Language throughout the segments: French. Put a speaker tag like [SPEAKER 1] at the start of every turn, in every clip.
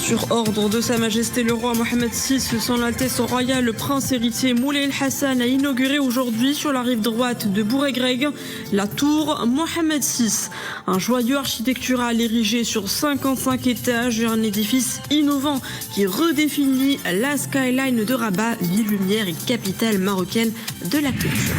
[SPEAKER 1] Sur ordre de Sa Majesté le roi Mohammed VI, son Altesse royale, le prince héritier Moulay El-Hassan a inauguré aujourd'hui sur la rive droite de Bouregreg la tour Mohammed VI. Un joyau architectural érigé sur 55 étages et un édifice innovant qui redéfinit la skyline de Rabat, ville lumière et capitale marocaine de la culture.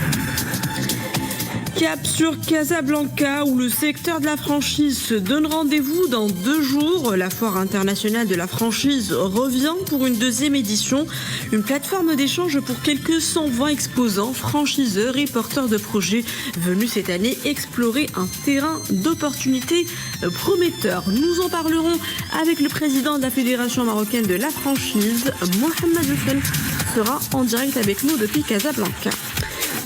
[SPEAKER 1] Cap sur Casablanca où le secteur de la franchise se donne rendez-vous dans 2 jours. La foire internationale de la franchise revient pour une 2e édition. Une plateforme d'échange pour quelques 120 exposants, franchiseurs et porteurs de projets venus cette année explorer un terrain d'opportunités prometteur. Nous en parlerons avec le président de la Fédération marocaine de la franchise, Mohamed Hussein, sera en direct avec nous depuis Casablanca.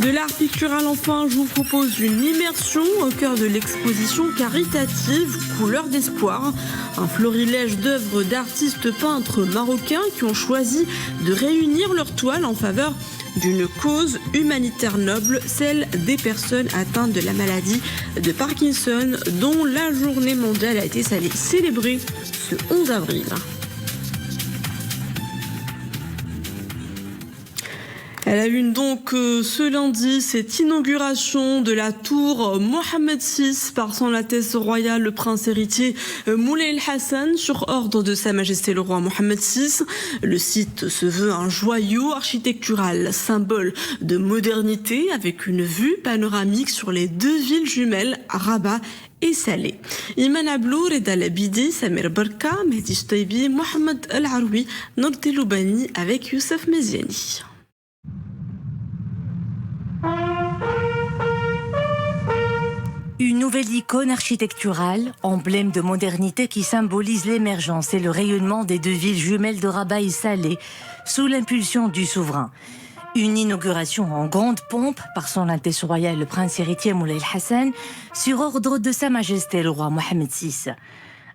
[SPEAKER 1] De l'art pictural enfin, je vous propose une immersion au cœur de l'exposition caritative Couleurs d'espoir. Un florilège d'œuvres d'artistes peintres marocains qui ont choisi de réunir leurs toiles en faveur d'une cause humanitaire noble, celle des personnes atteintes de la maladie de Parkinson, dont la journée mondiale a été célébrée ce 11 avril. Elle a eu donc ce lundi cette inauguration de la tour Mohammed VI par son Altesse royale le prince héritier Moulay El-Hassan sur ordre de Sa Majesté le roi Mohammed VI. Le site se veut un joyau architectural, symbole de modernité avec une vue panoramique sur les 2 villes jumelles, Rabat et Salé. Iman Ablou, Reda Labidi, Samir Barka, Mehdi Staibi, Mohamed El-Aroui, Nordi Loubani avec Youssef Meziani.
[SPEAKER 2] Une nouvelle icône architecturale, emblème de modernité qui symbolise l'émergence et le rayonnement des 2 villes jumelles de Rabat et Salé, sous l'impulsion du souverain. Une inauguration en grande pompe par son Altesse royale le prince héritier Moulay El-Hassan, sur ordre de Sa Majesté le roi Mohammed VI.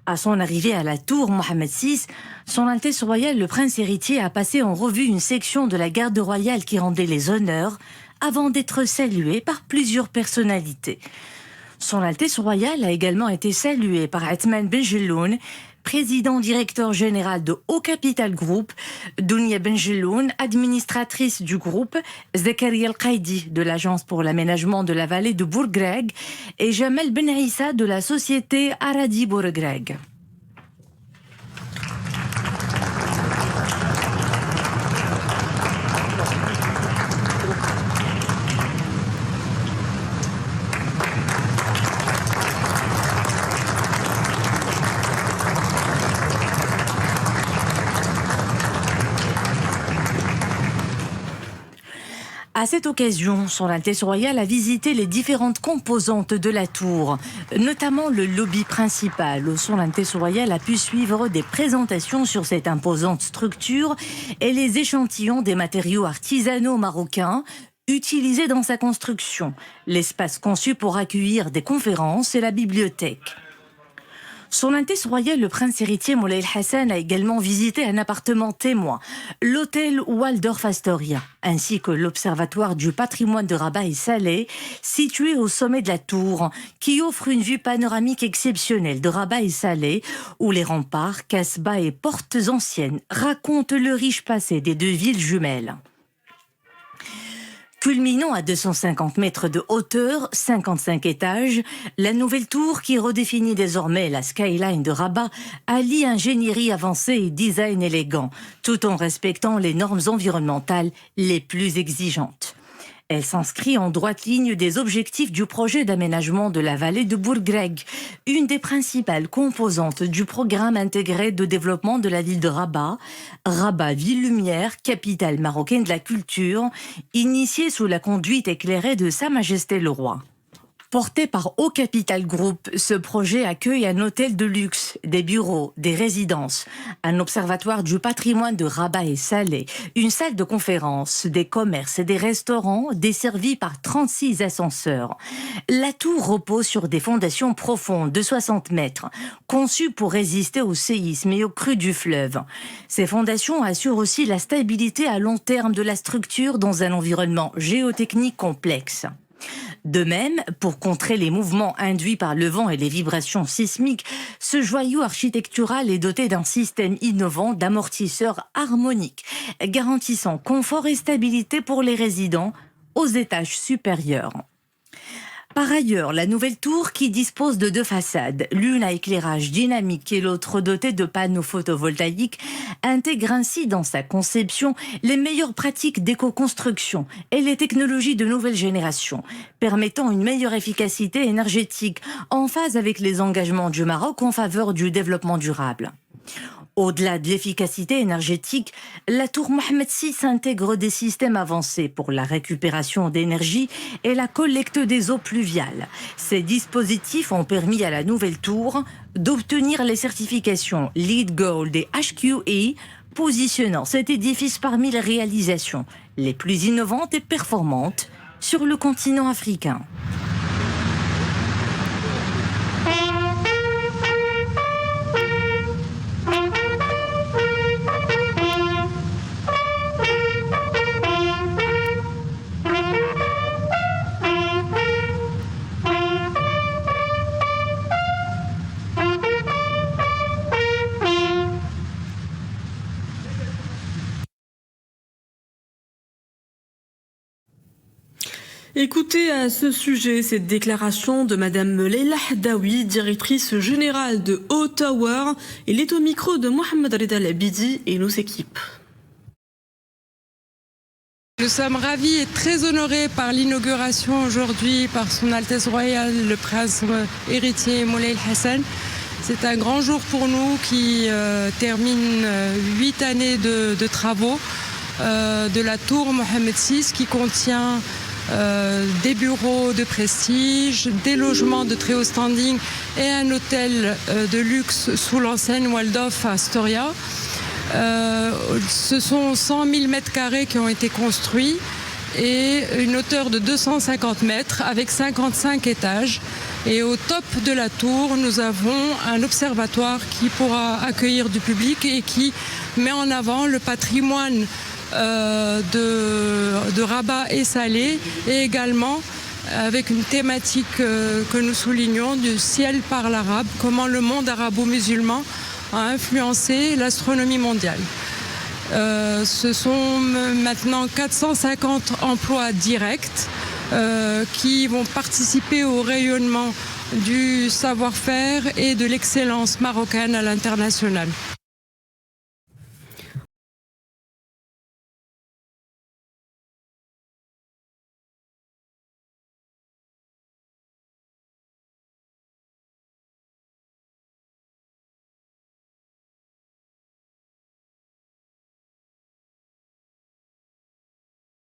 [SPEAKER 2] À son arrivée à la tour Mohammed VI, son Altesse royale le prince héritier a passé en revue une section de la garde royale qui rendait les honneurs, avant d'être salué par plusieurs personnalités. Son Altesse royale a également été saluée par Athman Benjelloun, président directeur général de Haut Capital Group, Dounia Benjelloun, administratrice du groupe, Zakaria El-Qaidi de l'Agence pour l'aménagement de la vallée de Bouregreg et Jamel Ben Issa de la société Aradi Bouregreg. À cette occasion, son Altesse royale a visité les différentes composantes de la tour, notamment le lobby principal, où son Altesse royale a pu suivre des présentations sur cette imposante structure et les échantillons des matériaux artisanaux marocains utilisés dans sa construction, l'espace conçu pour accueillir des conférences et la bibliothèque. Son Altesse royale le prince héritier Moulay El-Hassan a également visité un appartement témoin, l'hôtel Waldorf Astoria, ainsi que l'observatoire du patrimoine de Rabat et Salé, situé au sommet de la tour, qui offre une vue panoramique exceptionnelle de Rabat et Salé, où les remparts, casbahs et portes anciennes racontent le riche passé des 2 villes jumelles. Culminant à 250 mètres de hauteur, 55 étages, la nouvelle tour qui redéfinit désormais la skyline de Rabat allie ingénierie avancée et design élégant, tout en respectant les normes environnementales les plus exigeantes. Elle s'inscrit en droite ligne des objectifs du projet d'aménagement de la vallée de Bouregreg, une des principales composantes du programme intégré de développement de la ville de Rabat, Rabat Ville Lumière, capitale marocaine de la culture, initiée sous la conduite éclairée de Sa Majesté le Roi. Porté par Haut Capital Group, ce projet accueille un hôtel de luxe, des bureaux, des résidences, un observatoire du patrimoine de Rabat et Salé, une salle de conférence, des commerces et des restaurants desservis par 36 ascenseurs. La tour repose sur des fondations profondes de 60 mètres, conçues pour résister au séisme et aux crues du fleuve. Ces fondations assurent aussi la stabilité à long terme de la structure dans un environnement géotechnique complexe. De même, pour contrer les mouvements induits par le vent et les vibrations sismiques, ce joyau architectural est doté d'un système innovant d'amortisseurs harmoniques, garantissant confort et stabilité pour les résidents aux étages supérieurs. Par ailleurs, la nouvelle tour, qui dispose de 2 façades, l'une à éclairage dynamique et l'autre dotée de panneaux photovoltaïques, intègre ainsi dans sa conception les meilleures pratiques d'éco-construction et les technologies de nouvelle génération, permettant une meilleure efficacité énergétique en phase avec les engagements du Maroc en faveur du développement durable. Au-delà de l'efficacité énergétique, la tour Mohamed VI intègre des systèmes avancés pour la récupération d'énergie et la collecte des eaux pluviales. Ces dispositifs ont permis à la nouvelle tour d'obtenir les certifications LEED Gold et HQE, positionnant cet édifice parmi les réalisations les plus innovantes et performantes sur le continent africain.
[SPEAKER 1] Écoutez à ce sujet cette déclaration de Madame Leila Haddaoui, directrice générale de Ottawa. Elle est au micro de Mohamed Reda Labidi et nos équipes.
[SPEAKER 3] Nous sommes ravis et très honorés par l'inauguration aujourd'hui par Son Altesse Royale, le prince héritier Moulay Hassan. C'est un grand jour pour nous qui termine 8 années de travaux de la tour Mohamed VI qui contient des bureaux de prestige, des logements de très haut standing et un hôtel de luxe sous l'enseigne Waldorf Astoria. Ce sont 100 000 mètres carrés qui ont été construits et une hauteur de 250 mètres avec 55 étages. Et au top de la tour, nous avons un observatoire qui pourra accueillir du public et qui met en avant le patrimoine de Rabat et Salé, et également avec une thématique que nous soulignons du ciel par l'arabe, comment le monde arabo-musulman a influencé l'astronomie mondiale. Ce sont maintenant 450 emplois directs qui vont participer au rayonnement du savoir-faire et de l'excellence marocaine à l'international.